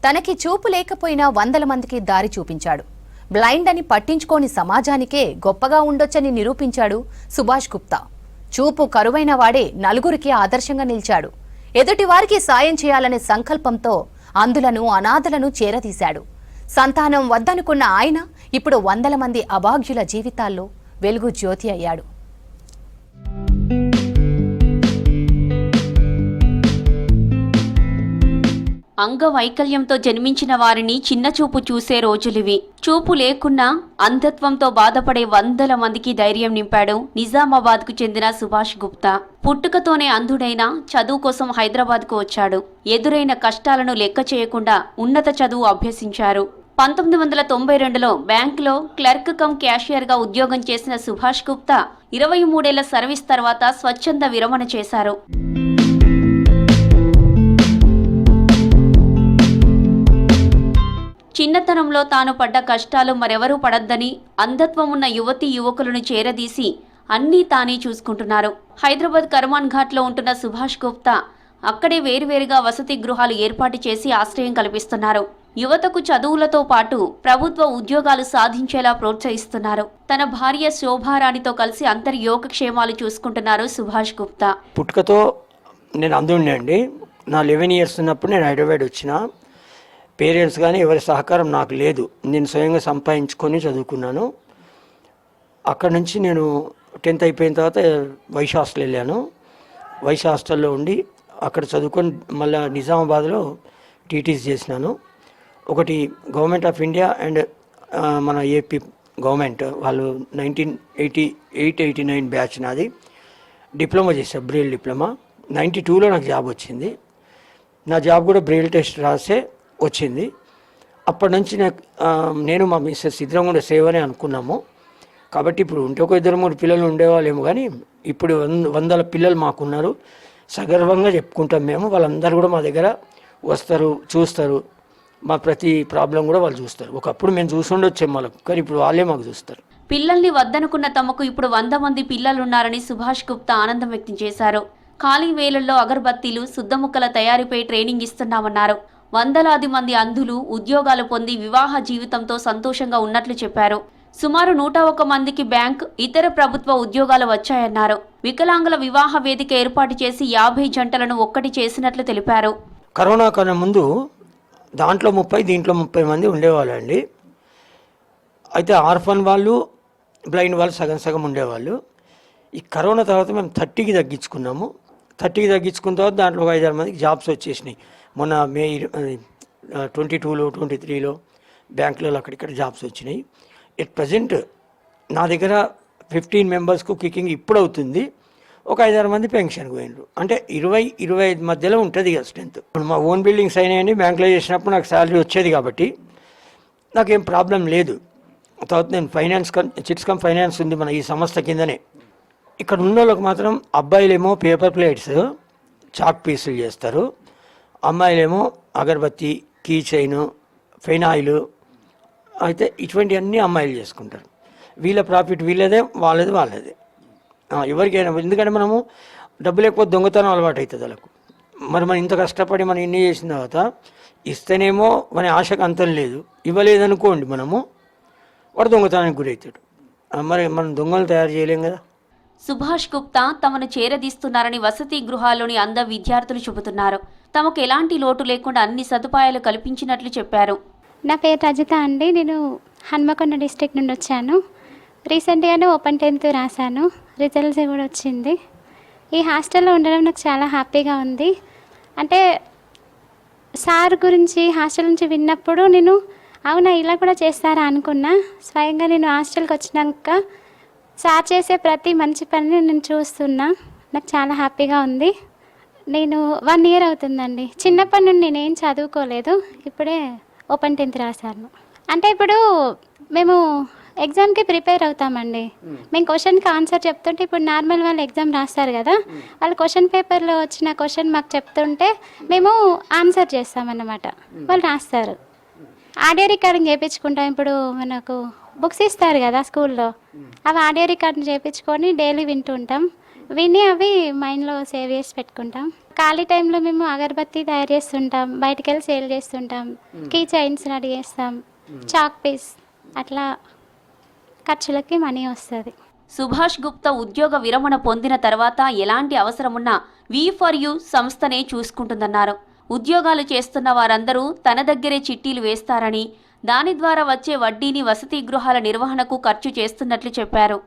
తనకి చూపు లేకపోయినా వందల మందికి దారి చూపించాడు. బ్లైండ్ అని పట్టించుకోని సమాజానికే గొప్పగా ఉండొచ్చని నిరూపించాడు సుభాష్ గుప్తా. చూపు కరువైన వాడే నలుగురికి ఆదర్శంగా నిలిచాడు. ఎదుటి వారికి సాయం చేయాలనే సంకల్పంతో అంధులను అనాథలను చేరదీశాడు. సంతానం వద్దనుకున్న ఆయన ఇప్పుడు వందల మంది అభాగ్యుల జీవితాల్లో వెలుగు జ్యోతి అయ్యాడు. అంగవైకల్యంతో జన్మించిన వారిని చిన్నచూపు చూసే రోజులివి. చూపు లేకున్నా అంధత్వంతో బాధపడే వందల మందికి ధైర్యం నింపాడు నిజామాబాద్కు చెందిన సుభాష్ గుప్తా. పుట్టుకతోనే అంధుడైన చదువు కోసం హైదరాబాద్కు వచ్చాడు. ఎదురైన కష్టాలను లెక్క చేయకుండా ఉన్నత చదువు అభ్యసించారు. 1992లో బ్యాంకులో క్లర్క్ కమ్ క్యాషియర్గా ఉద్యోగం చేసిన సుభాష్ గుప్తా 23 ఏళ్ల సర్వీస్ తర్వాత స్వచ్ఛంద విరమణ చేశారు. చిన్నతనంలో తాను పడ్డ కష్టాలు మరెవరూ పడద్దని అంధత్వం ఉన్న యువతీ యువకులను చేరదీసి అన్నీ తానే చూసుకుంటున్నారు. హైదరాబాద్ కర్మాన్ ఘాట్లో ఉంటున్న సుభాష్ గుప్తా అక్కడే వేరువేరుగా వసతి గృహాలు ఏర్పాటు చేసి ఆశ్రయం కల్పిస్తున్నారు. యువతకు చదువులతో పాటు ప్రభుత్వ ఉద్యోగాలు సాధించేలా ప్రోత్సహిస్తున్నారు. తన భార్య శోభారాణితో కలిసి అందరి యోగక్షేమాలు చూసుకుంటున్నారు సుభాష్ గుప్తా. పుట్టుకతో నేను అందుండే అండి. నా 11 ఇయర్స్ ఉన్నప్పుడు నేను హైదరాబాద్ వచ్చిన. పేరెంట్స్ కానీ ఎవరి సహకారం నాకు లేదు. నేను స్వయంగా సంపాదించుకొని చదువుకున్నాను. అక్కడ నుంచి నేను 10th అయిపోయిన తర్వాత వైస్ హాస్టల్ వెళ్ళాను. వైస్ హాస్టల్లో ఉండి అక్కడ చదువుకొని మళ్ళీ నిజామాబాద్లో టీటీసీ చేసినాను. ఒకటి గవర్నమెంట్ ఆఫ్ ఇండియా అండ్ మన ఏపీ గవర్నమెంట్ వాళ్ళు 1988-89 బ్యాచ్ నాది. డిప్లొమా చేశాను, బ్రెయిల్ డిప్లొమా. 92లో నాకు జాబ్ వచ్చింది. నా జాబ్ కూడా బ్రెయిల్ టెస్ట్ రాసే వచ్చింది. అప్పటి నుంచి నేను మా మిస్సెస్ ఇద్దరం కూడా సేవనే అనుకున్నాము. కాబట్టి ఇప్పుడు ఉంటే ఒక 2-3 పిల్లలు ఉండేవాళ్ళేమో, కానీ ఇప్పుడు వందల పిల్లలు మాకున్నారు. సగర్వంగా చెప్పుకుంటాం మేము. వాళ్ళందరూ కూడా మా దగ్గర వస్తారు, చూస్తారు. మా ప్రతి ప్రాబ్లం కూడా వాళ్ళు చూస్తారు. ఒకప్పుడు మేము చూసుండొచ్చాం వాళ్ళకు, కానీ ఇప్పుడు వాళ్ళే మాకు చూస్తారు. పిల్లల్ని వద్దనుకున్న తమకు ఇప్పుడు 100 మంది పిల్లలున్నారని సుభాష్ గుప్తా ఆనందం వ్యక్తం చేశారు. ఖాళీ వేళల్లో అగరబత్తీలు, శుద్ధముక్కల తయారీపై ట్రైనింగ్ ఇస్తున్నామన్నారు. వందలాది మంది అంధులు ఉద్యోగాలు పొంది వివాహ జీవితంతో సంతోషంగా ఉన్నట్లు చెప్పారు. సుమారు 101 మందికి బ్యాంక్, ఇతర ప్రభుత్వ ఉద్యోగాలు వచ్చాయన్నారు. వికలాంగుల వివాహ వేదిక ఏర్పాటు చేసి 50 జంటలను ఒక్కటి చేసినట్లు తెలిపారు. కరోనా కన్నా ముందు దాంట్లో 30, దీంట్లో 30 మంది ఉండేవాళ్ళు అండి. అయితే ఆర్ఫన్ వాళ్ళు, బ్లైండ్ వాళ్ళు సగం ఉండేవాళ్ళు. ఈ కరోనా తర్వాత మేము 30కి తగ్గించుకున్నాము. 30కి తగ్గించుకున్న తర్వాత దాంట్లో 5-6 మందికి జాబ్స్ వచ్చేసినాయి. మొన్న మే 22లో 23లో బ్యాంకులలో అక్కడిక్కడ జాబ్స్ వచ్చినాయి. ఎట్ ప్రజెంట్ నా దగ్గర 15 మెంబర్స్కు కికింగ్ ఇప్పుడు అవుతుంది. ఒక 5-6 మంది పెన్షన్కి పోయినారు. అంటే 20-25 మధ్యలో ఉంటుంది ఇక స్ట్రెంత్. ఇప్పుడు మా ఓన్ బిల్డింగ్స్ అయినాయని బ్యాంకులో చేసినప్పుడు నాకు శాలరీ వచ్చేది కాబట్టి నాకేం ప్రాబ్లం లేదు. తర్వాత నేను చిట్స్ కమ్ ఫైనాన్స్ ఉంది మన ఈ సంస్థ కిందనే. ఇక్కడ ఉన్న వాళ్ళకి మాత్రం అబ్బాయిలేమో పేపర్ ప్లేట్స్, చాక్ పీసులు చేస్తారు. అమ్మాయిలేమో అగరబత్తి, కీ చైన్, ఫెనాయిల్. అయితే ఇటువంటివన్నీ అమ్మాయిలు చేసుకుంటారు. వీళ్ళ ప్రాఫిట్ వీళ్ళదే, వాళ్ళదే. ఎవరికైనా, ఎందుకంటే మనము డబ్బు లేకపోతే దొంగతనం అలవాటు అవుతుంది వాళ్ళకు. మరి మనం ఇంత కష్టపడి మనం ఇన్ని చేసిన తర్వాత ఇస్తేనేమో మన ఆశకు అంతం లేదు, ఇవ్వలేదనుకోండి మనము వాడు దొంగతనానికి గురవుతాడు. మరి మనం దొంగలు తయారు చేయలేం కదా. సుభాష్ గుప్తా తమను చేరదీస్తున్నారని వసతి గృహాల్లోని అంధ విద్యార్థులు చెబుతున్నారు. తమకు ఎలాంటి లోటు లేకుండా అన్ని సదుపాయాలు కల్పించినట్లు చెప్పారు. నా పేరు రజిత అండి. నేను హన్మకొండ డిస్ట్రిక్ట్ నుండి వచ్చాను. రీసెంట్గానే ఓపెన్ 10th రాశాను. రిజల్ట్స్ కూడా వచ్చింది. ఈ హాస్టల్లో ఉండడం నాకు చాలా హ్యాపీగా ఉంది. అంటే సార్ గురించి హాస్టల్ నుంచి విన్నప్పుడు నేను అవునా ఇలా కూడా చేస్తారా అనుకున్నా. స్వయంగా నేను హాస్టల్కి వచ్చినాక సార్ చేసే ప్రతి మంచి పనిని నేను చూస్తున్నా. నాకు చాలా హ్యాపీగా ఉంది. నేను 1 year అవుతుందండి. చిన్నప్పటి నుండి నేనేం చదువుకోలేదు. ఇప్పుడే ఓపెన్ 10th రాశాను. అంటే ఇప్పుడు మేము ఎగ్జామ్కి ప్రిపేర్ అవుతామండి. మేము క్వశ్చన్కి ఆన్సర్ చెప్తుంటే ఇప్పుడు నార్మల్ వాళ్ళు ఎగ్జామ్ రాస్తారు కదా, వాళ్ళు క్వశ్చన్ పేపర్లో వచ్చిన క్వశ్చన్ మాకు చెప్తుంటే మేము ఆన్సర్ చేస్తామన్నమాట. వాళ్ళు రాస్తారు. ఆడియో రికార్డింగ్ చేయించుకుంటాం. ఇప్పుడు మనకు బుక్స్ ఇస్తారు కదా స్కూల్లో, అవి ఆడియో రికార్డింగ్ చేయించుకొని డైలీ వింటుంటాం. విని అవి మైండ్లో సేవ్ చేసి పెట్టుకుంటాం. ఖాళీ టైంలో మేము అగరబత్తి తయారు చేస్తుంటాం, బయటికి వెళ్ళి సేల్ చేస్తుంటాం, కీ చైన్స్ రెడీ చేస్తాం, చాక్ పీస్, అట్లా ఖర్చులకి మనీ వస్తుంది. సుభాష్ గుప్తా ఉద్యోగ విరమణ పొందిన తర్వాత ఎలాంటి అవసరమున్నా V4U సంస్థనే చూసుకుంటుందన్నారు. ఉద్యోగాలు చేస్తున్న వారందరూ తన దగ్గరే చిట్టీలు వేస్తారని, దాని ద్వారా వచ్చే వడ్డీని వసతి గృహాల నిర్వహణకు ఖర్చు చేస్తున్నట్లు చెప్పారు.